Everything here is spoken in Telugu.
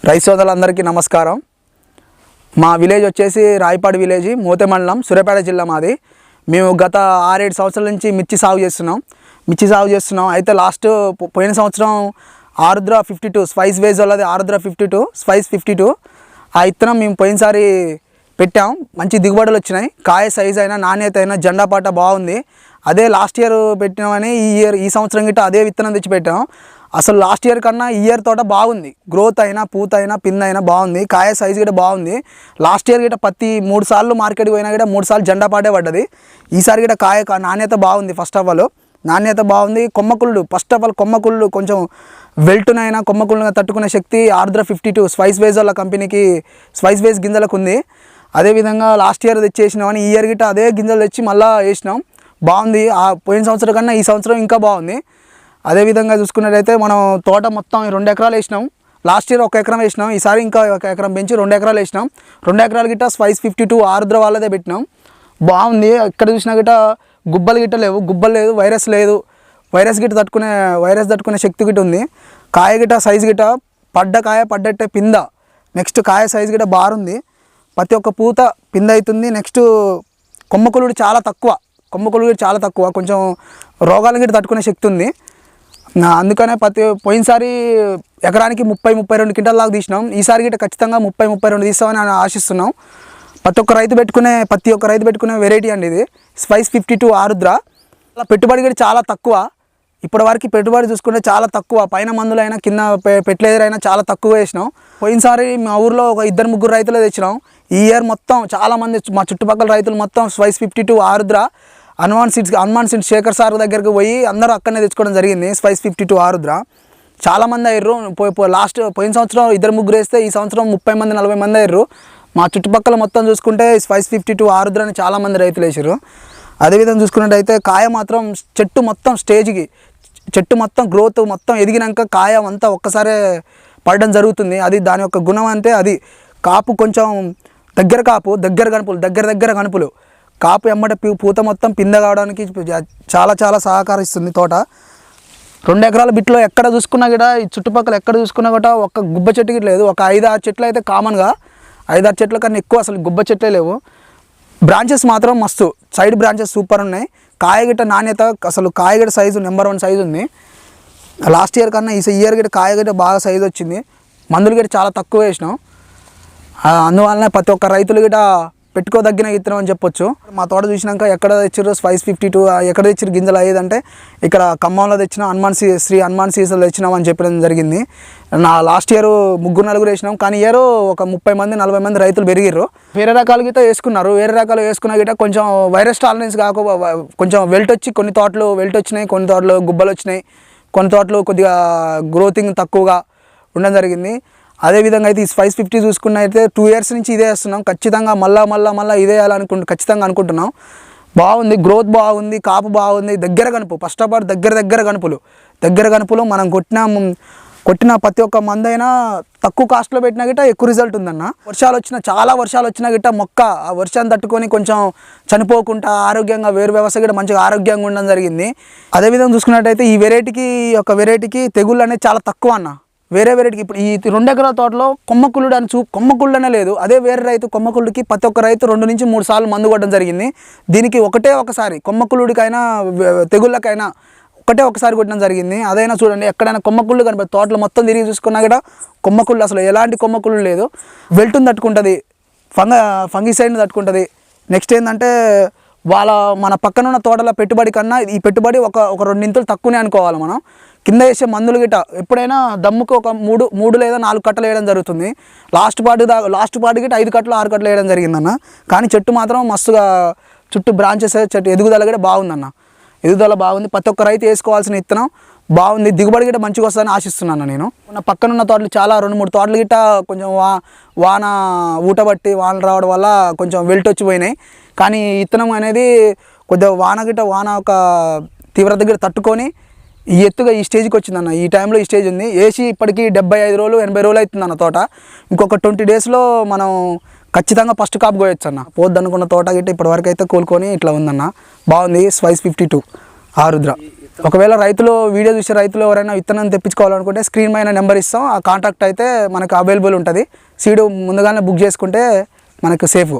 రైతు సోదరులందరికీ నమస్కారం. మా విలేజ్ వచ్చేసి రాయపాడు విలేజ్, మోతే మండలం, సూర్యాపేట జిల్లా మాది. మేము గత 6-7 సంవత్సరాల నుంచి మిర్చి సాగు చేస్తున్నాం. అయితే పోయిన సంవత్సరం ఆరుద్ర 52 స్పైస్ వేజ్ వాళ్ళది ఆరుద్ర 52 స్పైస్ 52 ఆ ఇత్తనం మేము పోయినసారి పెట్టాం. మంచి దిగుబడులు వచ్చినాయి. కాయ సైజ్ అయినా నాణ్యత అయినా జెండా పాట బాగుంది. అదే లాస్ట్ ఇయర్ పెట్టినామని ఈ సంవత్సరం గిట్ట అదే విత్తనం తెచ్చి పెట్టాం. అసలు లాస్ట్ ఇయర్ కన్నా ఈ ఇయర్ తోట బాగుంది. గ్రోత్ అయినా, పూత అయినా, పింద అయినా బాగుంది. కాయ సైజు కూడా బాగుంది. లాస్ట్ ఇయర్ గిట్ట పత్తి 3 సార్లు మార్కెట్కి పోయినా కూడా 3 సార్లు జెండా పాటే పడ్డది. ఈసారి గిట్ట కాయ నాణ్యత బాగుంది. ఫస్ట్ ఆఫ్ ఆల్ కొమ్మకుళ్ళు కొంచెం వెల్టునైనా కొమ్మకుళ్ళుగా తట్టుకునే శక్తి ఆరుద్ర 52 స్పైస్ వేజ్ వాళ్ళ కంపెనీకి స్పైస్ వేజ్ గింజలకు ఉంది. అదేవిధంగా లాస్ట్ ఇయర్ తెచ్చేసినామని ఈ ఇయర్ గిట్ట అదే గింజలు తెచ్చి మళ్ళీ వేసినాం. బాగుంది. పోయిన సంవత్సరం కన్నా ఈ సంవత్సరం ఇంకా బాగుంది. అదేవిధంగా చూసుకున్నట్టయితే మనం తోట మొత్తం 2 ఎకరాలు వేసినాం. లాస్ట్ ఇయర్ 1 ఎకరం వేసినాం. ఈసారి ఇంకా 1 ఎకరం పెంచి 2 ఎకరాలు వేసినాం. 2 ఎకరాలు గిట్ట స్పైస్ 52 ఆరుద్ర వాళ్ళదే పెట్టినాం. బాగుంది. ఎక్కడ చూసినా గిట్ట గుబ్బలు గిట్ట లేవు, గుబ్బలు లేదు, వైరస్ లేదు. వైరస్ తట్టుకునే శక్తి గిట్ట ఉంది. కాయ గిట్ట సైజు గిట్ట పడ్డట్టే పింద. నెక్స్ట్ కాయ సైజు గిట్ట బారుంది. ప్రతి ఒక్క పూత పింద అవుతుంది. నెక్స్ట్ కొమ్మకులుడు చాలా తక్కువ. కొంచెం రోగాల గిట్ట తట్టుకునే శక్తి ఉంది. అందుకనే పోయినసారి ఎకరానికి 30-32 క్వింటాల దాకా తీసినాం. ఈసారి గిట్ట ఖచ్చితంగా 30-32 తీస్తామని ఆశిస్తున్నాం. ప్రతి ఒక్క రైతు పెట్టుకునే వెరైటీ అండి ఇది స్పైస్ 52 ఆరుద్ర. పెట్టుబడి కూడా చాలా తక్కువ. ఇప్పటి వరకు పెట్టుబడి చూసుకుంటే చాలా తక్కువ. పైన మందులైనా కింద పెట్లేదరైనా చాలా తక్కువ వేసినాం. పోయినసారి మా ఊర్లో ఒక 2-3 రైతులే తెచ్చినాం. ఈ ఇయర్ మొత్తం చాలామంది మా చుట్టుపక్కల రైతులు మొత్తం స్పైస్ 52 ఆరుద్ర హనుమాన్ సీడ్స్ శేఖర్ సార్ దగ్గరికి పోయి అందరూ అక్కడనే తెచ్చుకోవడం జరిగింది. స్పైస్ 52 ఆరుద్ర చాలామంది అయ్యారు. పోయిన సంవత్సరం 2-3 వేస్తే ఈ సంవత్సరం 30-40 మంది అయ్యారు. మా చుట్టుపక్కల మొత్తం చూసుకుంటే స్పైస్ 52 ఆరుద్ర అని చాలామంది రైతులు వేసారు. అదేవిధంగా చూసుకున్నట్టయితే కాయ మాత్రం చెట్టు మొత్తం గ్రోత్ మొత్తం ఎదిగినాక కాయ అంతా ఒక్కసారే పడడం జరుగుతుంది. అది దాని యొక్క గుణం. అంటే అది కాపు కొంచెం దగ్గర కనుపులు కాపు ఎమ్మట పూత మొత్తం పింద కావడానికి చాలా సహకరిస్తుంది తోట. 2 ఎకరాల బిట్లో ఎక్కడ చూసుకున్నా కూడా ఈ చుట్టుపక్కల ఎక్కడ చూసుకున్నా కూడా ఒక్క గుబ్బ చెట్టు గిట్ల లేదు. ఒక 5-6 చెట్లు అయితే కామన్గా, 5-6 చెట్ల కన్నా ఎక్కువ అసలు గుబ్బ చెట్లే లేవు. బ్రాంచెస్ మాత్రం మస్తు, సైడ్ బ్రాంచెస్ సూపర్ ఉన్నాయి. కాయ గిట్ట నాణ్యత, అసలు కాయ గిట్ట సైజు నెంబర్ 1 సైజు ఉంది. లాస్ట్ ఇయర్ కన్నా ఈ ఇయర్ గిట్ట కాయ గిట్ట బాగా సైజు వచ్చింది. మందులు గిట్ట చాలా తక్కువ వేసినాం. అందువలన ప్రతి ఒక్క రైతులు గిట్ట పెట్టుకోదగిన విత్తనం అని చెప్పొచ్చు. మా తోట చూసినాక ఎక్కడ తెచ్చారు స్పైస్ 52 ఎక్కడ తెచ్చారు గింజలు అయ్యేదంటే ఇక్కడ ఖమ్మంలో తెచ్చిన శ్రీ హనుమాన్ సీడ్స్లో తెచ్చినామని చెప్పడం జరిగింది. లాస్ట్ ఇయర్ 3-4 వేసినాం. కానీ ఇయర్ ఒక 30-40 మంది రైతులు పెరిగిర్రు. వేరే రకాలు గిట్ట వేసుకున్నారు. వేరే రకాలు వేసుకున్న గిట్ట కొంచెం వైరస్ టాలరెన్స్ కొంచెం వెల్ట్ వచ్చి కొన్ని తోటలు వెల్ట్ వచ్చినాయి, కొన్ని తోటలు గుబ్బలు వచ్చినాయి, కొన్ని తోటలు కొద్దిగా గ్రోతింగ్ తక్కువగా ఉండడం జరిగింది. అదేవిధంగా అయితే ఈ స్పైస్ 50 చూసుకున్నైతే 2 ఇయర్స్ నుంచి ఇదే వేస్తున్నాం. ఖచ్చితంగా మళ్ళా ఇదే ఖచ్చితంగా అనుకుంటున్నాం. బాగుంది, గ్రోత్ బాగుంది, కాపు బాగుంది. దగ్గర కనుపు, ఫస్ట్ ఆఫ్ ఆల్ దగ్గర కనుపులో మనం కొట్టిన ప్రతి ఒక్క మందైనా తక్కువ కాస్ట్లో పెట్టినా గిట్ట ఎక్కువ రిజల్ట్ ఉందన్న. చాలా వర్షాలు వచ్చినా గిట్ట మొక్క ఆ వర్షాన్ని తట్టుకొని కొంచెం చనిపోకుండా ఆరోగ్యంగా వేరు వ్యవస్థ కూడా మంచిగా ఆరోగ్యంగా ఉండడం జరిగింది. అదేవిధంగా చూసుకున్నట్టయితే ఈ వెరైటీకి తెగుళ్ళు అనేది చాలా తక్కువ అన్న. వేరే వెరైటీకి ఇప్పుడు ఈ 2 ఎకరాల తోటలో కొమ్మకుళ్ళనే లేదు. అదే వేరే రైతు కొమ్మకుళ్ళకి ప్రతి ఒక్క రైతు 2-3 సార్లు మందు కొట్టడం జరిగింది. దీనికి ఒకసారి కొమ్మకుళ్ళుడికైనా తెగుళ్ళకైనా ఒకసారి కొట్టడం జరిగింది. అదైనా చూడండి, ఎక్కడైనా కొమ్మకుళ్ళు కనిపిస్తుంది. తోటలో మొత్తం తిరిగి చూసుకున్నా కూడా కొమ్మకుళ్ళు అసలు ఎలాంటి కొమ్మకుళ్ళు లేదు. వెల్టుని తట్టుకుంటుంది, ఫంగిసైడ్ని తట్టుకుంటుంది. నెక్స్ట్ ఏంటంటే మన పక్కన ఉన్న తోటల పెట్టుబడి కన్నా ఈ పెట్టుబడి ఒక 2 ఇంతులు తక్కువనే అనుకోవాలి. మనం కింద వేసే మందులు గిట్ట ఎప్పుడైనా దమ్ముకు ఒక 3 లేదా 4 కట్టలు వేయడం జరుగుతుంది. లాస్ట్ పార్ట్ గిట్ట 5 కట్టలు 6 కట్టలు వేయడం జరిగిందన్న. కానీ చెట్టు మాత్రం మస్తుగా చుట్టూ బ్రాంచెస్ చెట్టు ఎదుగుదల కూడా బాగుందన్న. ఎదుగుదల బాగుంది. ప్రతి ఒక్క రైతు వేసుకోవాల్సిన విత్తనం బాగుంది. దిగుబడి గిట్ట మంచిగా వస్తుందని ఆశిస్తున్నాను నేను. నా పక్కనున్న తోటలు చాలా 2-3 తోటలు గిట్ట కొంచెం వాన ఊటబట్టి వానలు రావడం వల్ల కొంచెం వెల్ట్ వచ్చిపోయినాయి. కానీ విత్తనం అనేది కొద్దిగా వాన ఒక తీవ్రత గిట్ట తట్టుకొని ఈ ఎత్తుగా ఈ స్టేజ్కి వచ్చిందన్న. ఈ టైంలో ఈ స్టేజ్ ఉంది. వేసి ఇప్పటికీ 75 రోజులు 80 రోజులు అవుతుందన్న తోట. ఇంకొక 20 డేస్లో మనం ఖచ్చితంగా ఫస్ట్ కాపు కోయొచ్చు అన్న. పోద్దనుకున్న తోట గిట్ట ఇప్పటివరకు అయితే కోలుకొని ఇట్లా ఉందన్న. బాగుంది స్పైస్ 52 ఆరుద్ర. ఒకవేళ రైతులు వీడియో చూసే రైతులు ఎవరైనా విత్తనం తెప్పించుకోవాలనుకుంటే స్క్రీన్ పైన నెంబర్ ఇస్తాం, ఆ కాంటాక్ట్ అయితే మనకు అవైలబుల్ ఉంటుంది. సీడ్ ముందుగానే బుక్ చేసుకుంటే మనకు సేఫ్.